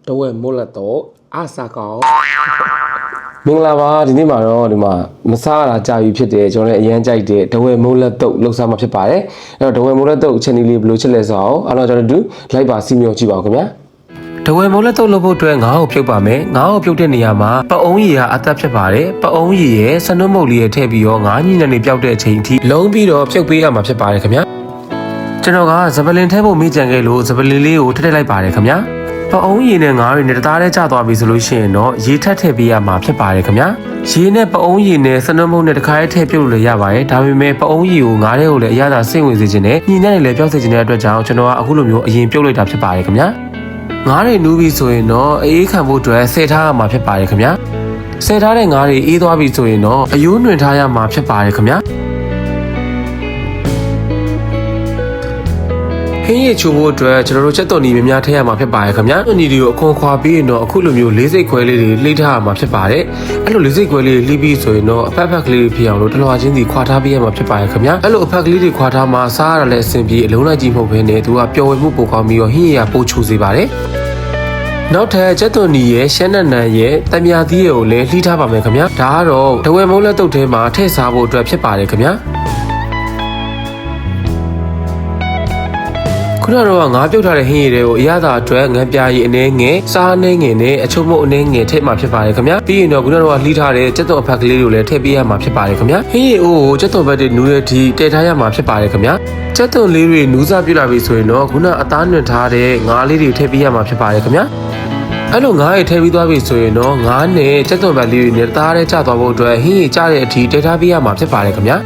တဝဲမိုးလက်တော့အားစားကောင်းမင်္ဂလာပါဒီနေ့မှာတော့ဒီမှာမစားရတာကြာပြီဖြစ်တယ်ကျွန်တော်လည်းအရန်ကြိုက်တယ်တဝဲမိုးလက်တော့လှုပ်ရှားမှာဖြစ်ပါတယ်အဲ့တော့တဝဲမိုးလက်တော့အချက်နည်းလေးဘယ်လိုချက်လဲဆိုအောင်အဲ့တော့ကျွန်တော်တို့လိုက်ပါစီမြောကြည့်ပါဦးခင်ဗျာတဝဲမိုးလက်တော့လုပ်ဖို့အတွက်ငါးကိုပြုတ်ပါမယ်ငါးကိုပြုတ်တဲ့နေရာမှာပအုံးရည်ဟာအသက်ဖြစ်ပါတယ်ပအုံးရည်ရဲ့ဆနွတ်မုတ်လေးရဲ့ထည့်ပြီးတော့ငါးညနေပြောက်တဲ့အချိန်အထိလုံးပြီးတော့ဖြုတ်ပေးရမှာဖြစ်ပါတယ်ခင်ဗျာကျွန်တော်ကဇပလင်ထဲဖို့မိကြံခဲ့လို့ဇပလင်လေးကိုထည့်လိုက်ပါတယ်ခင်ဗျာပအုံးရည်နဲ့ငါးရည်နဲ့တသားတည်းကျသွားပြီဆိုလို့ရှိရင်တော့ရေထက်ထည့်ပေးရမှာဖြစ်ပါတယ်ခင်ဗျာရေနဲ့ပအုံးရည်နဲ့ဆနွတ်မုတ်နဲ့တခါတည်းထည့်ပြုတ်လို့ရပါတယ်ဒါပေမဲ့ပအုံးရည်ကိုငါးတဲ့ကိုလည်းအရသာစိတ်ဝင်စေခြင်းနဲ့ညညနဲ့လည်းပြောက်စေခြင်းတဲ့အတွက်ကြောင့်ကျွန်တော်ကအခုလိုမျိုးအရင်ပြုတ်လိုက်တာဖြစ်ပါတယ်ခင်ဗျာငါးတွေနူးပြီဆိုရင်တော့အေးခံဖို့အတွက်ဆယ်ထားရမှာဖြစ်ပါတယ်ခင်ဗျာဆယ်ထားတဲ့ငါးတွေအေးသွားပြီဆိုရင်တော့အယိုးနှွင်ထားရမှာဖြစ်ပါတယ်ခင်ဗျာဟင်းရချိုးဖို့အတွက်ကျွန်တော်တို့ချက်သွန်နီများထည့်ရမှာဖြစ်ပါတယ်ခင်ဗျာ။ညီတွေကိုအခွန်ခွာပြီးရင်တော့အခုလိုမျိုးလေးစိတ်ခွဲလေးတွေလှိထားရမှာဖြစ်ပါတယ်။အဲ့လိုလေးစိတ်ခွဲလေးလှိပြီးဆိုရင်တော့အဖက်ဖက်ကလေးတွေဖြစ်အောင်လို့တလွာချင်းစီခွာထားပေးရမှာဖြစ်ပါတယ်ခင်ဗျာ။အဲ့လိုအဖက်ကလေးတွေခွာထားမှစားရတာလည်းအဆင်ပြေအလုံးလိုက်ကြီးမဟုတ်ဘဲနဲ့သူကပျော်ဝေမှုပိုကောင်းပြီးတော့ဟင်းရပိုချိုစေပါတယ်။နောက်ထပ်ချက်သွန်နီရဲ့ရှမ်းနံနံရဲ့တံမြာသီးကိုလည်းလှိထားပါမယ်ခင်ဗျာ။ဒါကတော့တဝဲမုံလက်တုပ်ထဲမှာထည့်စားဖို့အတွက်ဖြစ်ပါတယ်ခင်ဗျာ။ခုနကတော့ငါးပြုတ်ထားတဲ့ဟင်းရည်တွေကိုအရသာအတွက်ငန်းပြားရည်အနေငယ်စားအနေငယ်နဲ့အချုံမုတ်အနေငယ်ထည့်မှာဖြစ်ပါတယ်ခင်ဗျာပြီးရင်တော့ခုနကတော့လှီးထားတဲ့ကြက်သွန်အဖက်ကလေးတွေကိုလည်းထည့်ပေးရမှာဖြစ်ပါတယ်ခင်ဗျာဟင်းရည်အိုးကိုကြက်သွန်ဘက်တွေနူးတဲ့အထိတည်ထားရမှာဖြစ်ပါတယ်ခင်ဗျာကြက်သွန်လေးတွေနူးစားပြလာပြီဆိုရင်တော့ခုနအသားနွင်ထားတဲ့ငါးလေးတွေထည့်ပေးရမှာဖြစ်ပါတယ်ခင်ဗျာအဲ့လိုငါးရည်ထည့်ပြီးသွားပြီဆိုရင်တော့ငါးနဲ့ကြက်သွန်ဘက်လေးတွေနဲ့သားတဲ့ကျသွားဖို့အတွက်ဟင်းရည်ကျတဲ့အထိတည်ထားပေးရမှာဖြစ်ပါတယ်ခင်ဗျာ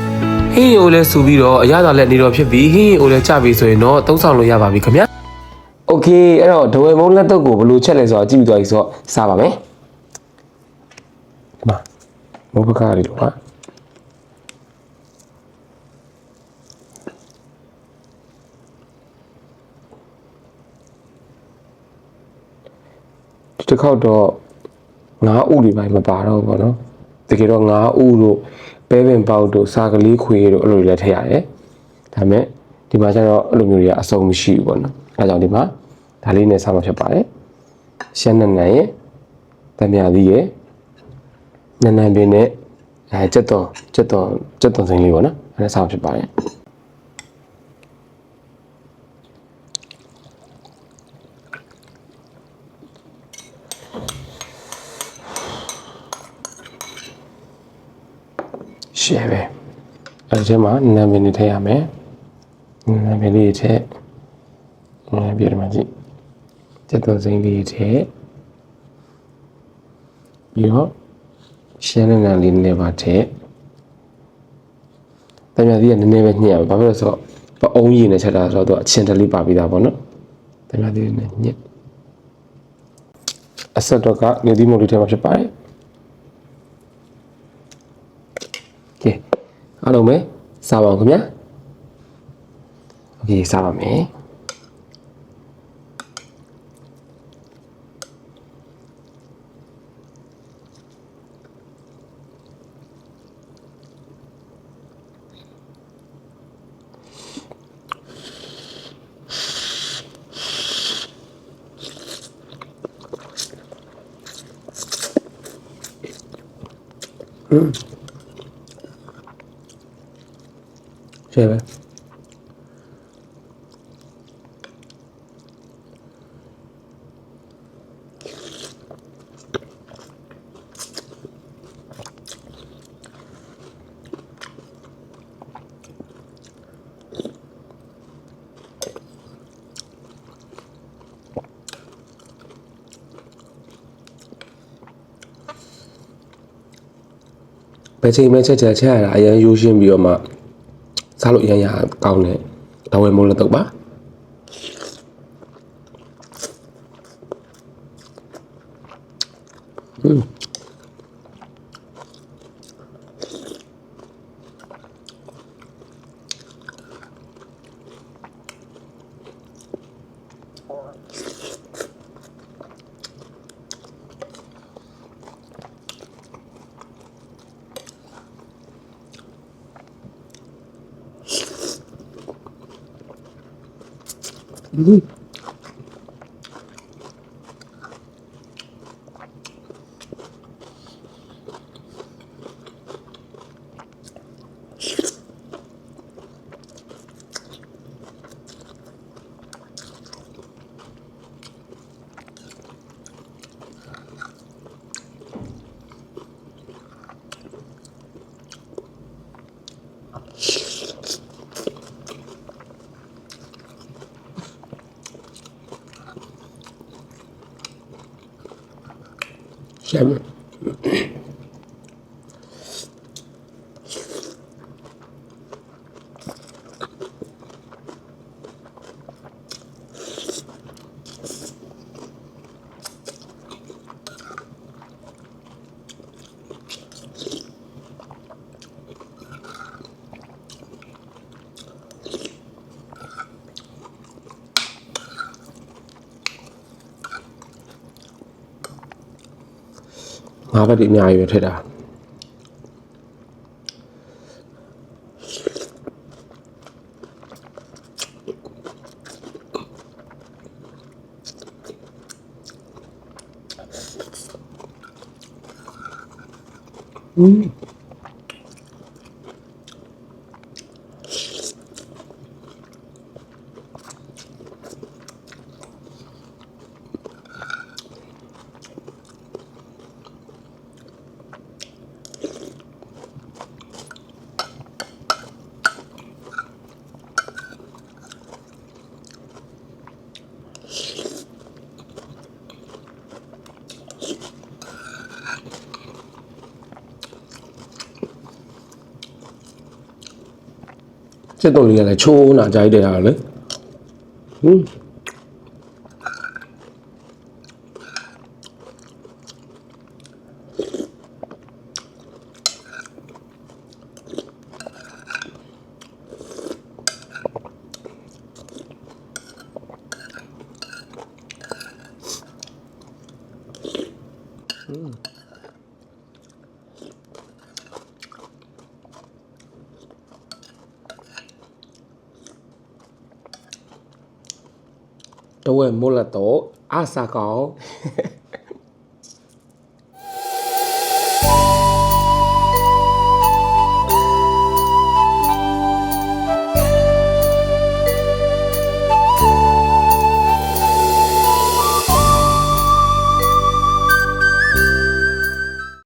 ဟင်းရိုးလဲဆူပြီးတော့အရသာလက်နေတော့ဖြစ်ပြီးဟင်းရိုးလဲကြပြီဆိုရင်တော့သုံးဆောင်လို့ရပါပြီခင်ဗျာโอเคအဲ့တော့ဒဝဲမုံလက်တော့ကိုဘယ်လိုချက်လဲဆိုတော့ကြည့်ပြီးသွားပြီဆိုတော့စားပါမယ်ဒီမှာမိုးပကားလေးတော့ဟာဒီတစ်ခေါက်တော့ငါးဥတွေပိုင်းမပါတော့ဘူးပေါ့နော်တကယ်တော့ငါးဥတို့ပဲပင်ပေါက်တို့စာကလေးခွေတို့အဲ့လိုလည်းထည့်ရတယ်ဒါပေမဲ့ဒီမှာကျတော့အဲ့လိုမျိုးတွေကအစုံမရှိဘူးပေါ့နော်အဲဒါကြောင့်ဒီမှာဒါလေးနဲ့စားမှာဖြစ်ပါတယ်ရှမ်းနံနံရဲ့တံမြာသီးရဲ့နံနံပင်နဲ့ကြက်သွန်စိမ်းလေးပေါ့နော်အဲဒါစားမှာဖြစ်ပါတယ်ရှယ်ပဲအဲ့ဒီမှာနာမည်နေထည့်ရမယ်နာမည်လေးထည့်ပြရမှာကြည့်ကျက်သွန်စိမ်းလေးထည့်ပြီးတော့ရှမ်းနံနံလေးနည်းပါထည့်တံမြာသီးကနည်းနည်းပဲညှက်ရပါဘာဖြစ်လို့ဆိုတော့ပအုံးရည်နဲ့ချက်တာဆိုတော့အချင်းတလေးပါပြီးသားပေါ့နော်တံမြာသီးနဲ့ညှက်အဆက်တော့ကနေသီးမုတ်လေးထည့်မှာဖြစ်ပါတယ်ကဲအားလုံးပဲစားပါအောင်ခင်ဗျာโอเคစားပါမယ်ရှယ်ပဲဘယ်ချိန်မှချက်ရတာအရင်ရိုးရှင်းပြီးတော့မှစားလို့အရင်ကောင်းတယ်ဒါဝဲမိုးလက်တော့ပါ ရှမ်းငါးဘက်ဒီအများကြီးပဲထည့်တာစစ်တုံးလေးကလည်းချိုးနာကြိုက်တယ်ဟာလေတဝဲမိုးလက်တော့အစာကောင်း